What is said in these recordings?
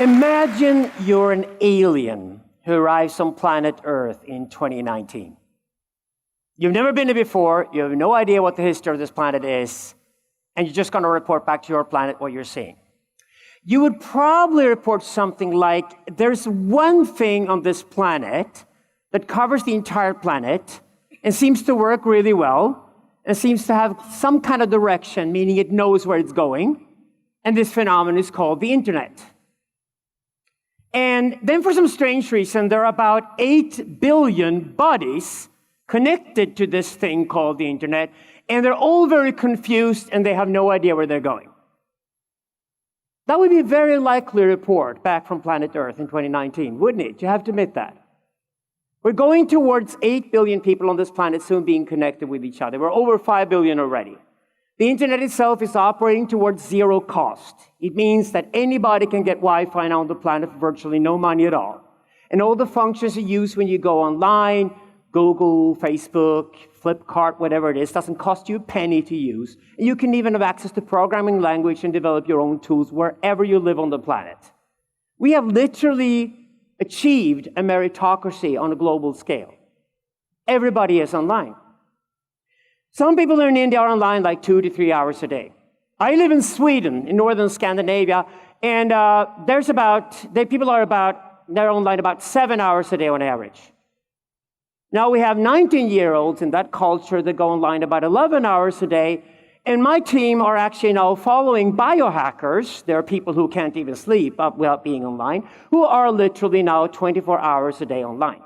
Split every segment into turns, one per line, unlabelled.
Imagine you're an alien who arrives on planet Earth in 2019. You've never been there before, you have no idea what the history of this planet is, and you're just going to report back to your planet what you're seeing. You would probably report something like, there's one thing on this planet that covers the entire planet and seems to work really well and seems to have some kind of direction, meaning it knows where it's going, and this phenomenon is called the internet. And then for some strange reason, there are about 8 billion bodies connected to this thing called the internet, and they're all very confused and they have no idea where they're going. That would be a very likely report back from planet Earth in 2019, wouldn't it? You have to admit that. We're going towards 8 billion people on this planet soon being connected with each other. We're over 5 billion already. The internet itself is operating towards zero cost. It means that anybody can get Wi-Fi on the planet for virtually no money at all. And all the functions you use when you go online, Google, Facebook, Flipkart, whatever it is, doesn't cost you a penny to use. And you can even have access to programming language and develop your own tools wherever you live on the planet. We have literally achieved a meritocracy on a global scale. Everybody is online. Some people in India are online like 2 to 3 hours a day. I live in Sweden, in northern Scandinavia, and people they're online about 7 hours a day on average. Now we have 19-year-olds in that culture that go online about 11 hours a day, and my team are actually now following biohackers. There are people who can't even sleep without being online, who are literally now 24 hours a day online.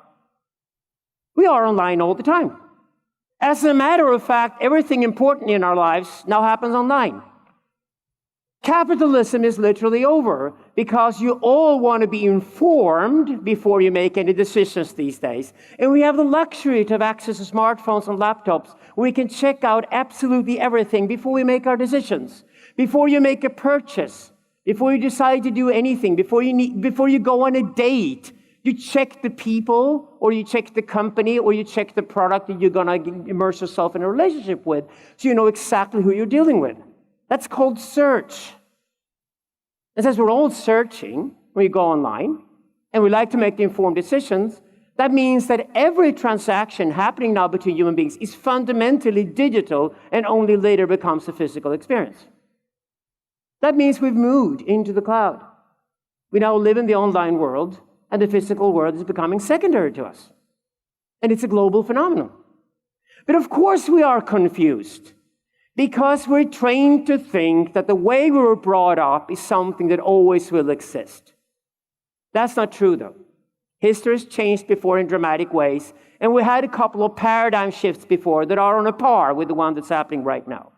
We are online all the time. As a matter of fact, everything important in our lives now happens online. Capitalism is literally over because you all want to be informed before you make any decisions these days. And we have the luxury to have access to smartphones and laptops where we can check out absolutely everything before we make our decisions, before you make a purchase, before you decide to do anything, before you go on a date. You check the people, or you check the company, or you check the product that you're going to immerse yourself in a relationship with, so you know exactly who you're dealing with. That's called search. And since we're all searching when you go online, and we like to make the informed decisions, that means that every transaction happening now between human beings is fundamentally digital and only later becomes a physical experience. That means we've moved into the cloud. We now live in the online world, and the physical world is becoming secondary to us. And it's a global phenomenon. But of course we are confused, because we're trained to think that the way we were brought up is something that always will exist. That's not true, though. History has changed before in dramatic ways, and we had a couple of paradigm shifts before that are on a par with the one that's happening right now.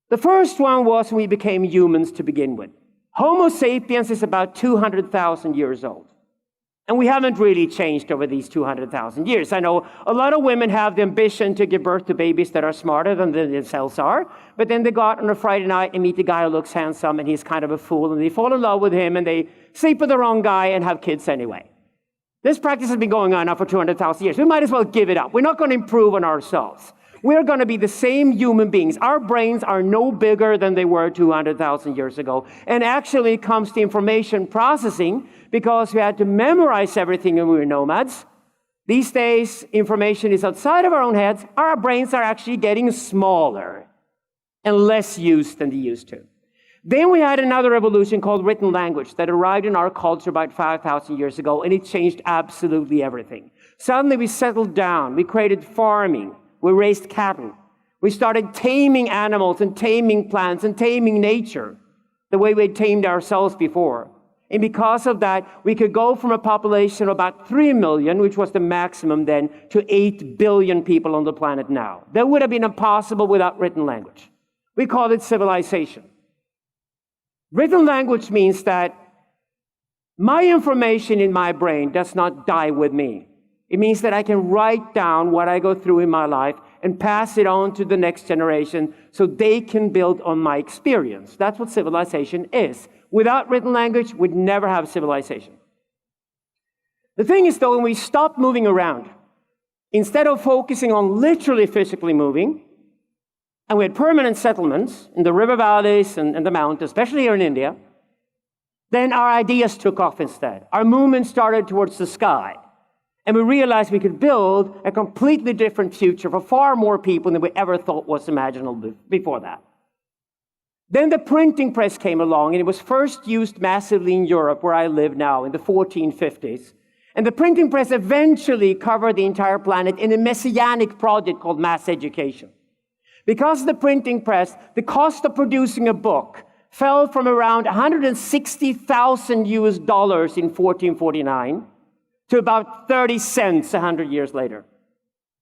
The first one was when we became humans to begin with. Homo sapiens is about 200,000 years old. And we haven't really changed over these 200,000 years. I know a lot of women have the ambition to give birth to babies that are smarter than they themselves are, but then they go out on a Friday night and meet a guy who looks handsome and he's kind of a fool, and they fall in love with him and they sleep with the wrong guy and have kids anyway. This practice has been going on now for 200,000 years. We might as well give it up. We're not going to improve on ourselves. We're going to be the same human beings. Our brains are no bigger than they were 200,000 years ago. And actually it comes to information processing, because we had to memorize everything when we were nomads. These days, information is outside of our own heads. Our brains are actually getting smaller and less used than they used to. Then we had another revolution called written language that arrived in our culture about 5,000 years ago, and it changed absolutely everything. Suddenly we settled down. We created farming. We raised cattle. We started taming animals and taming plants and taming nature the way we had tamed ourselves before. And because of that, we could go from a population of about 3 million, which was the maximum then, to 8 billion people on the planet now. That would have been impossible without written language. We call it civilization. Written language means that my information in my brain does not die with me. It means that I can write down what I go through in my life and pass it on to the next generation so they can build on my experience. That's what civilization is. Without written language, we'd never have civilization. The thing is, though, when we stop moving around, instead of focusing on literally physically moving, and we had permanent settlements in the river valleys and the mountains, especially here in India, Then our ideas took off instead. Our movement started towards the sky. And we realized we could build a completely different future for far more people than we ever thought was imaginable before that. Then the printing press came along, and it was first used massively in Europe, where I live now, in the 1450s. And the printing press eventually covered the entire planet in a messianic project called mass education. Because of the printing press, the cost of producing a book fell from around $160,000 in 1449 to about 30 cents 100 years later.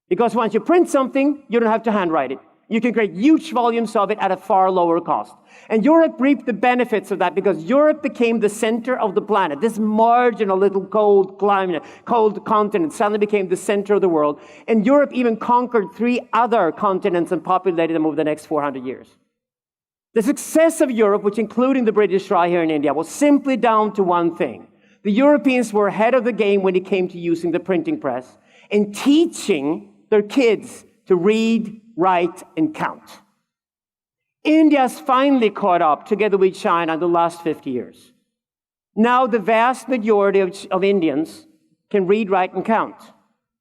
Because once you print something, you don't have to handwrite it. You can create huge volumes of it at a far lower cost. And Europe reaped the benefits of that because Europe became the center of the planet. This marginal little cold continent suddenly became the center of the world. And Europe even conquered 3 other continents and populated them over the next 400 years. The success of Europe, which including the British Raj here in India, was simply down to one thing. The Europeans were ahead of the game when it came to using the printing press and teaching their kids to read, write, and count. India's finally caught up together with China in the last 50 years. Now the vast majority of Indians can read, write, and count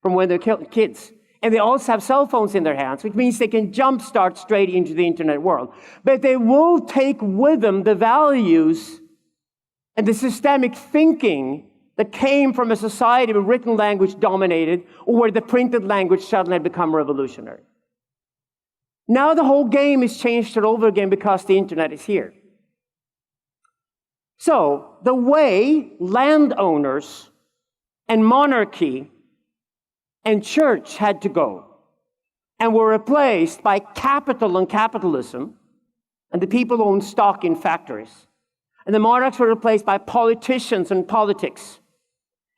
from when they're kids. And they also have cell phones in their hands, which means they can jumpstart straight into the internet world. But they will take with them the values and the systemic thinking that came from a society where written language dominated, or where the printed language suddenly had become revolutionary. Now the whole game is changed all over again because the internet is here. So the way landowners and monarchy and church had to go and were replaced by capital and capitalism, and the people owned stock in factories, and the monarchs were replaced by politicians and politics,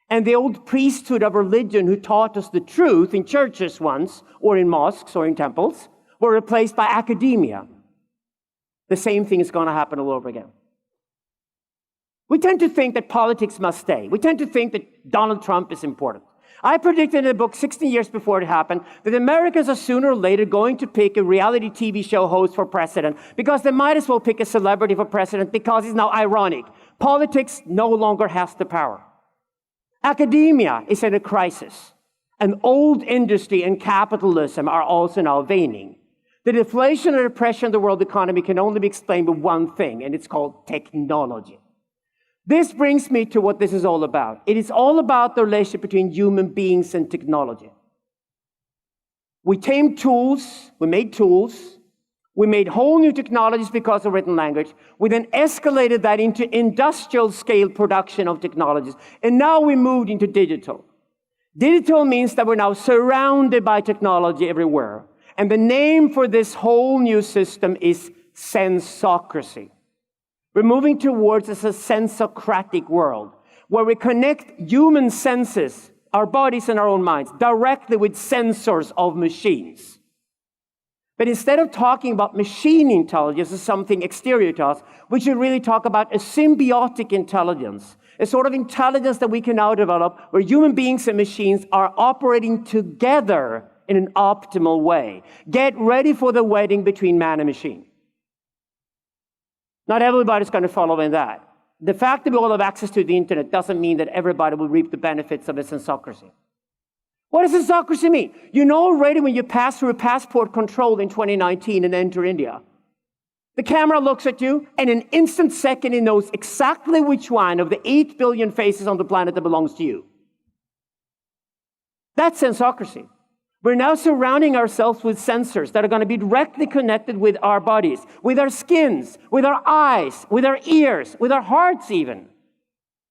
and the old priesthood of religion who taught us the truth in churches once, or in mosques or in temples, were replaced by academia. The same thing is going to happen all over again. We tend to think that politics must stay. We tend to think that Donald Trump is important. I predicted in a book 16 years before it happened that Americans are sooner or later going to pick a reality TV show host for president because they might as well pick a celebrity for president because it's now ironic. Politics no longer has the power. Academia is in a crisis. And old industry and capitalism are also now waning. The deflation and depression of the world economy can only be explained by one thing, and it's called technology. This brings me to what this is all about. It is all about the relationship between human beings and technology. We tamed tools, we made whole new technologies because of written language. We then escalated that into industrial scale production of technologies. And now we moved into digital. Digital means that we're now surrounded by technology everywhere. And the name for this whole new system is sensocracy. We're moving towards a sensocratic world where we connect human senses, our bodies and our own minds, directly with sensors of machines. But instead of talking about machine intelligence as something exterior to us, we should really talk about a symbiotic intelligence, a sort of intelligence that we can now develop where human beings and machines are operating together in an optimal way. Get ready for the wedding between man and machine. Not everybody's going to follow in that. The fact that we all have access to the internet doesn't mean that everybody will reap the benefits of a sensocracy. What does sensocracy mean? You know already when you pass through a passport control in 2019 and enter India. The camera looks at you, and in an instant second, it knows exactly which one of the 8 billion faces on the planet that belongs to you. That's sensocracy. We're now surrounding ourselves with sensors that are going to be directly connected with our bodies, with our skins, with our eyes, with our ears, with our hearts even.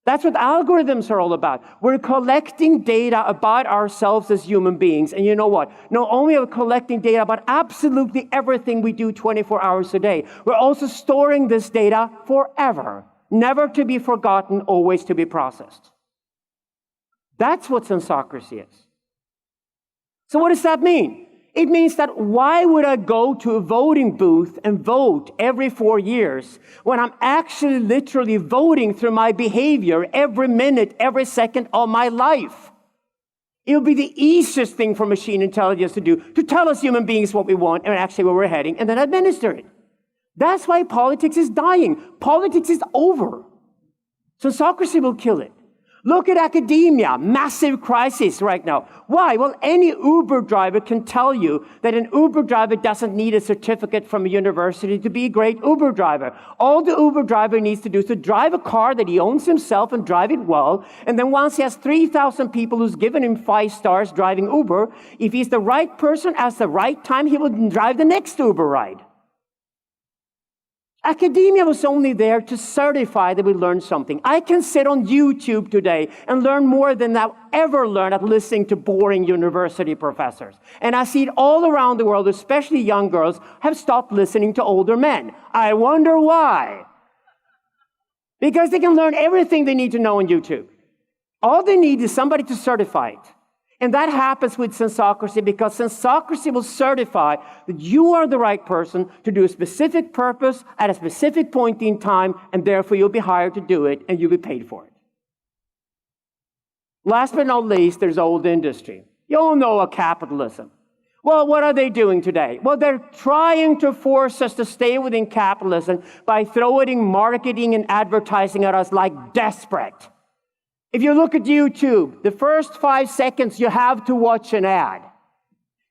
That's what algorithms are all about. We're collecting data about ourselves as human beings. And you know what? Not only are we collecting data about absolutely everything we do 24 hours a day, we're also storing this data forever, never to be forgotten, always to be processed. That's what sensocracy is. So what does that mean? It means that why would I go to a voting booth and vote every 4 years when I'm actually literally voting through my behavior every minute, every second of my life? It would be the easiest thing for machine intelligence to do, to tell us human beings what we want and actually where we're heading, and then administer it. That's why politics is dying. Politics is over. Sensocracy will kill it. Look at academia, massive crisis right now. Why? Well, any Uber driver can tell you that an Uber driver doesn't need a certificate from a university to be a great Uber driver. All the Uber driver needs to do is to drive a car that he owns himself and drive it well. And then once he has 3,000 people who's given him 5 stars driving Uber, if he's the right person at the right time, he will drive the next Uber ride. Academia was only there to certify that we learned something. I can sit on YouTube today and learn more than I've ever learned at listening to boring university professors. And I see it all around the world, especially young girls, have stopped listening to older men. I wonder why. Because they can learn everything they need to know on YouTube. All they need is somebody to certify it. And that happens with sensocracy because sensocracy will certify that you are the right person to do a specific purpose at a specific point in time, and therefore you'll be hired to do it and you'll be paid for it. Last but not least, there's old industry. You all know of capitalism. Well, what are they doing today? Well, they're trying to force us to stay within capitalism by throwing marketing and advertising at us like desperate. If you look at YouTube, the first 5 seconds you have to watch an ad.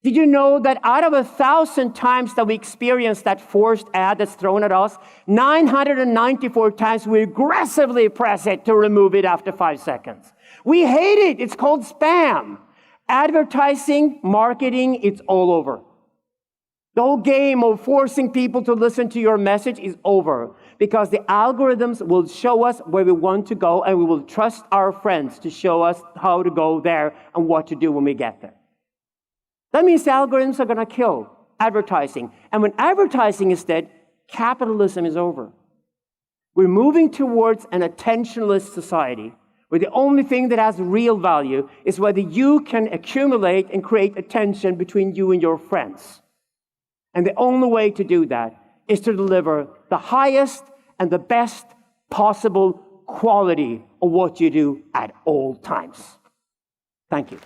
Did you know that out of 1,000 times that we experience that forced ad that's thrown at us, 994 times we aggressively press it to remove it after 5 seconds? We hate it. It's called spam. Advertising, marketing, it's all over. The whole game of forcing people to listen to your message is over because the algorithms will show us where we want to go, and we will trust our friends to show us how to go there and what to do when we get there. That means the algorithms are going to kill advertising. And when advertising is dead, capitalism is over. We're moving towards an attentionless society where the only thing that has real value is whether you can accumulate and create attention between you and your friends. And the only way to do that is to deliver the highest and the best possible quality of what you do at all times. Thank you.